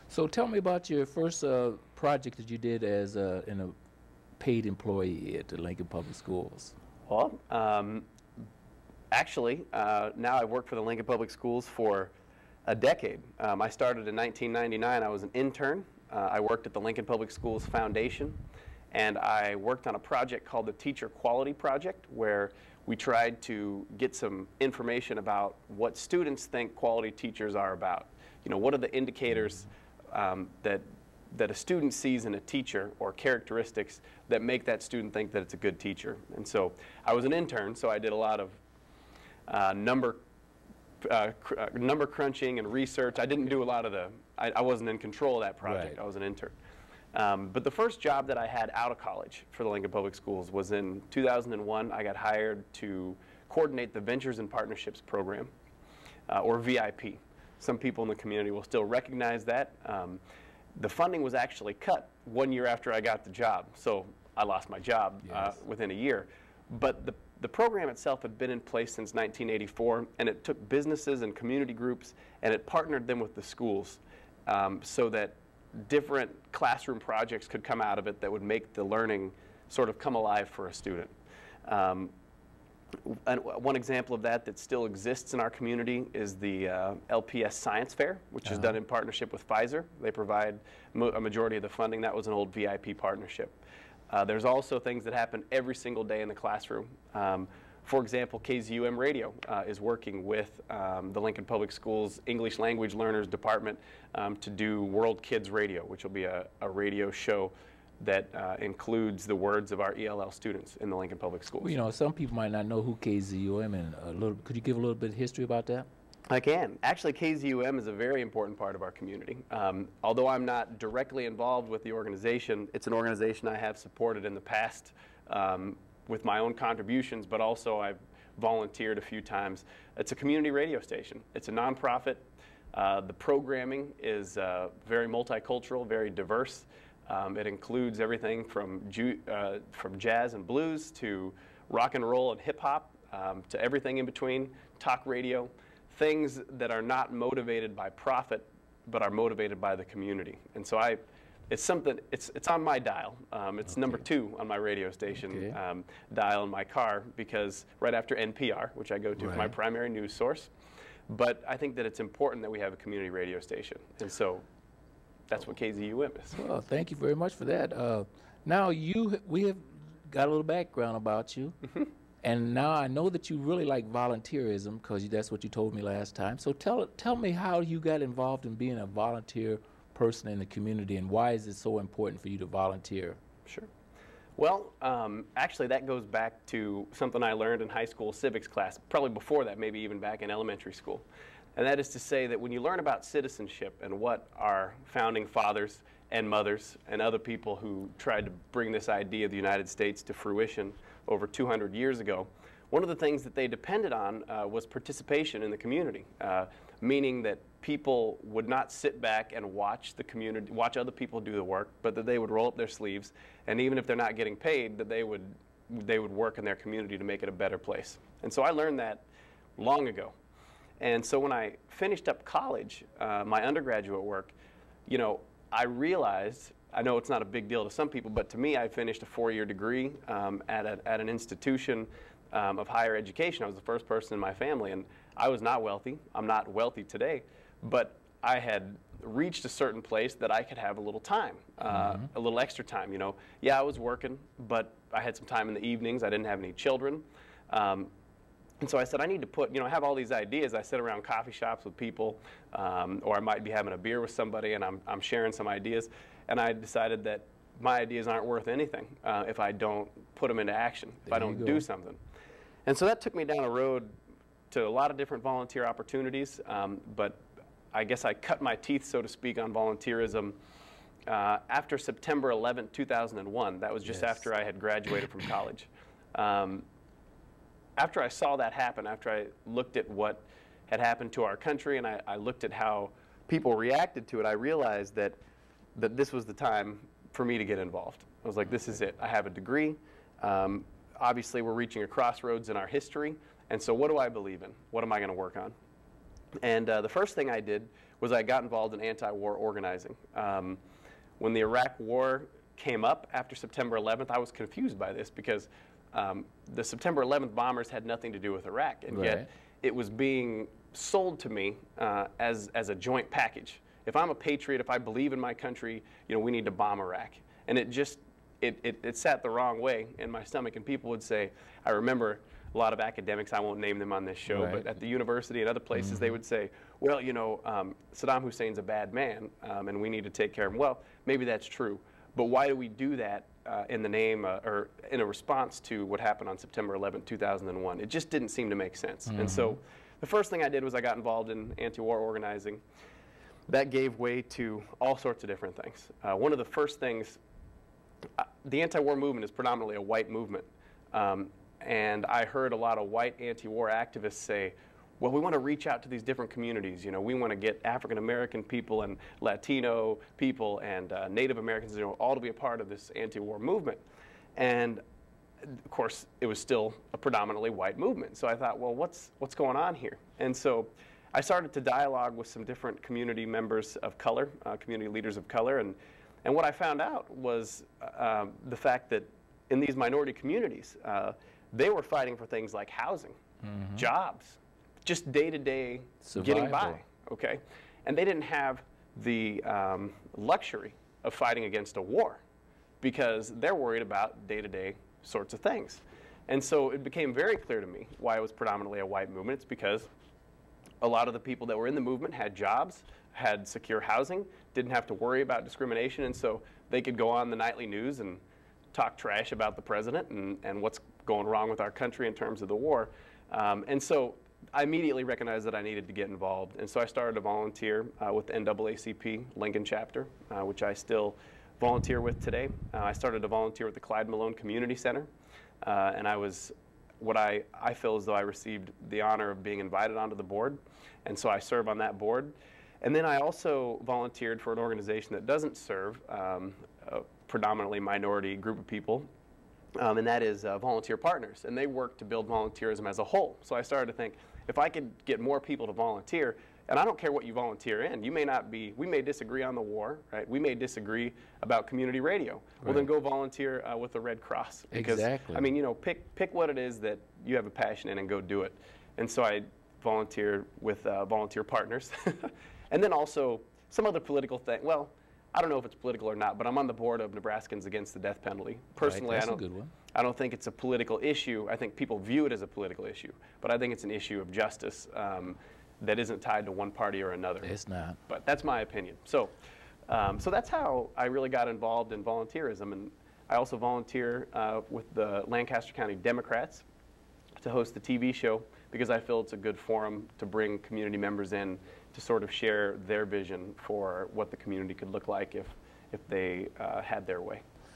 So tell me about your first project that you did as a paid employee at the Lincoln Public Schools. Well, actually, now I work for the Lincoln Public Schools for a decade. I started in 1999. I was an intern. I worked at the Lincoln Public Schools Foundation, and I worked on a project called the Teacher Quality Project, where we tried to get some information about what students think quality teachers are about. You know, what are the indicators that a student sees in a teacher, or characteristics that make that student think that it's a good teacher. And so I was an intern, so I did a lot of number crunching and research. I didn't do a lot of I wasn't in control of that project. Right. I was an intern. But the first job that I had out of college for the Lincoln Public Schools was in 2001. I got hired to coordinate the Ventures and Partnerships program, or VIP. Some people in the community will still recognize that. The funding was actually cut 1 year after I got the job, so I lost my job within a year. But the program itself had been in place since 1984, and it took businesses and community groups, and it partnered them with the schools so that different classroom projects could come out of it that would make the learning sort of come alive for a student. And one example of that still exists in our community is the LPS Science Fair, which is done in partnership with Pfizer. They provide a majority of the funding. That was an old VIP partnership. There's also things that happen every single day in the classroom. For example, KZUM Radio is working with the Lincoln Public Schools English Language Learners Department to do World Kids Radio, which will be a radio show that includes the words of our ELL students in the Lincoln Public Schools. Well, you know, some people might not know who KZUM and could you give a little bit of history about that? I can. Actually, KZUM is a very important part of our community. Although I'm not directly involved with the organization, it's an organization I have supported in the past with my own contributions, but also I've volunteered a few times. It's a community radio station. It's a nonprofit. The programming is very multicultural, very diverse. It includes everything from jazz and blues to rock and roll and hip hop to everything in between, talk radio, things that are not motivated by profit but are motivated by the community. And so it's something, it's on my dial. It's number 2 on my radio station dial in my car, because right after NPR, which I go to for my primary news source. But I think that it's important that we have a community radio station. And so that's what KZUM is. Well, thank you very much for that. Now we have got a little background about you, and now I know that you really like volunteerism, because that's what you told me last time. So tell me how you got involved in being a volunteer person in the community, and why is it so important for you to volunteer? Sure. Well, actually that goes back to something I learned in high school civics class, probably before that, maybe even back in elementary school. And that is to say that when you learn about citizenship and what our founding fathers and mothers and other people who tried to bring this idea of the United States to fruition over 200 years ago, one of the things that they depended on was participation in the community, meaning that people would not sit back and watch other people do the work, but that they would roll up their sleeves, and even if they're not getting paid, that they would work in their community to make it a better place. And so I learned that long ago. And so when I finished up college, my undergraduate work, you know, I realized, I know it's not a big deal to some people, but to me, I finished a 4-year degree at an institution of higher education. I was the first person in my family, and I was not wealthy. I'm not wealthy today, but I had reached a certain place that I could have a little time, a little extra time, you know. Yeah, I was working, but I had some time in the evenings. I didn't have any children. And so I said, I need to put, you know, I have all these ideas. I sit around coffee shops with people, or I might be having a beer with somebody, and I'm sharing some ideas. And I decided that my ideas aren't worth anything if I don't put them into action, if I don't do something. And so that took me down a road to a lot of different volunteer opportunities, but I guess I cut my teeth, so to speak, on volunteerism after September 11th, 2001. That was just after I had graduated from college. After I saw that happen, after I looked at what had happened to our country, and I looked at how people reacted to it, I realized that this was the time for me to get involved. I was like, this is it. I have a degree. Obviously, we're reaching a crossroads in our history, and so what do I believe in? What am I going to work on? And the first thing I did was I got involved in anti-war organizing. When the Iraq War came up after September 11th, I was confused by this because the September 11th bombers had nothing to do with Iraq, and yet it was being sold to me as a joint package. If I'm a patriot, if I believe in my country, you know, we need to bomb Iraq. And it just, it sat the wrong way in my stomach, and people would say, I remember a lot of academics, I won't name them on this show, but at the university and other places, they would say, well, you know, Saddam Hussein's a bad man, and we need to take care of him. Well, maybe that's true, but why do we do that in the name, or in a response to what happened on September 11, 2001? It just didn't seem to make sense. And so the first thing I did was I got involved in anti-war organizing. That gave way to all sorts of different things. One of the first things, the anti-war movement is predominantly a white movement. And I heard a lot of white anti-war activists say, well, we want to reach out to these different communities. You know, we want to get African-American people and Latino people and Native Americans, you know, all to be a part of this anti-war movement. And of course, it was still a predominantly white movement. So I thought, well, what's going on here? And so I started to dialogue with some different community members of color, community leaders of color. And what I found out was the fact that in these minority communities, they were fighting for things like housing, jobs, just day-to-day getting by, okay? And they didn't have the luxury of fighting against a war because they're worried about day-to-day sorts of things. And so it became very clear to me why it was predominantly a white movement. It's because a lot of the people that were in the movement had jobs, had secure housing, didn't have to worry about discrimination, and so they could go on the nightly news and talk trash about the president and what's going wrong with our country in terms of the war. And so I immediately recognized that I needed to get involved, and so I started to volunteer with the NAACP Lincoln chapter, which I still volunteer with today. I started to volunteer with the Clyde Malone Community Center, and I was what I feel as though I received the honor of being invited onto the board, and so I serve on that board. And then I also volunteered for an organization that doesn't serve a predominantly minority group of people, and that is Volunteer Partners, and they work to build volunteerism as a whole. So I started to think, if I could get more people to volunteer, and I don't care what you volunteer in, you may not be, we may disagree on the war, right? We may disagree about community radio. Well, then go volunteer with the Red Cross. Because, I mean, you know, pick what it is that you have a passion in and go do it. And so I volunteered with Volunteer Partners. And then also some other political thing. Well, I don't know if it's political or not, but I'm on the board of Nebraskans Against the Death Penalty. Personally, that's a good one. I don't think it's a political issue. I think people view it as a political issue, but I think it's an issue of justice that isn't tied to one party or another. It's not. But that's my opinion. So, so that's how I really got involved in volunteerism, and I also volunteer with the Lancaster County Democrats to host the TV show because I feel it's a good forum to bring community members in to sort of share their vision for what the community could look like if they had their way.